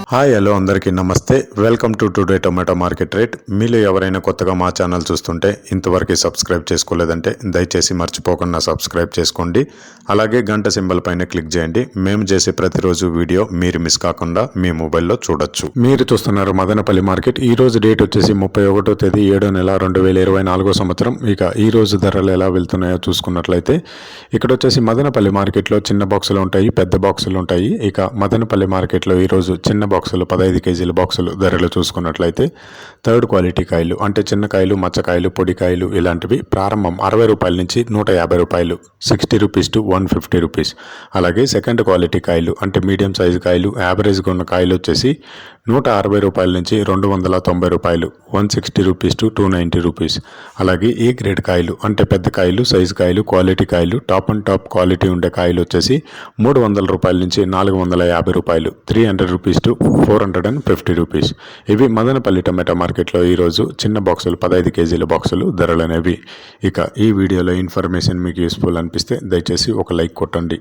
Hi hello అందరికీ నమస్తే. Welcome to today tomato market rate. మీలో ఎవరైనా కొత్తగా మా ఛానల్ చూస్తుంటే ఇంతవరకు సబ్స్క్రైబ్ చేసుకోలేదంటే దయచేసి మర్చిపోకుండా సబ్స్క్రైబ్ చేసుకోండి. అలాగే గంట సింబల్ పైన క్లిక్ చేయండి. మేము చేసే ప్రతిరోజు వీడియో మీరు మిస్ కాకుండా మీ మొబైల్లో చూడొచ్చు. మీరు చూస్తున్నారు మదనపల్లి మార్కెట్. ఈ రోజు డేట్ వచ్చేసి 31వ తేదీ 7వ నెల 2024 సంవత్సరం. ఇక ఈ రోజు ధరలు ఎలా వెళ్తున్నాయో చూసుకున్నట్లయితే ఇక్కడ వచ్చేసి మదనపల్లి మార్కెట్లో చిన్న బాక్సులు ఉంటాయి, పెద్ద బాక్సులు ఉంటాయి. ఇక మదనపల్లి మార్కెట్లో ఈరోజు చిన్న బాక్సులు 15 కేజీల బాక్సులు ధరలు చూసుకున్నట్లయితే థర్డ్ క్వాలిటీ కాయలు అంటే చిన్నకాయలు, మచ్చకాయలు, పొడికాయలు ఇలాంటివి ప్రారంభం 60 రూపాయల నుంచి 150 రూపాయలు, 60 రూపీస్ టు 150 రూపీస్. అలాగే సెకండ్ క్వాలిటీ కాయలు అంటే మీడియం సైజు కాయలు, యావరేజ్గా ఉన్న కాయలు వచ్చేసి 160 రూపాయల నుంచి 290 రూపాయలు, 160 రూపీస్ టు 290 రూపీస్. అలాగే ఏ గ్రేడ్ కాయలు అంటే పెద్ద కాయలు, సైజు కాయలు, క్వాలిటీ కాయలు, టాప్ అండ్ టాప్ క్వాలిటీ ఉండే కాయలు వచ్చేసి 300 రూపాయల నుంచి 450 రూపాయలు, 300 రూపీస్ టు 450 రూపీస్. ఇవి మదనపల్లి టమాటా మార్కెట్లో ఈరోజు చిన్న బాక్సులు 15 కేజీల బాక్సులు ధరలు అనేవి. ఇక ఈ వీడియోలో ఇన్ఫర్మేషన్ మీకు యూస్ఫుల్ అనిపిస్తే దయచేసి ఒక లైక్ కొట్టండి.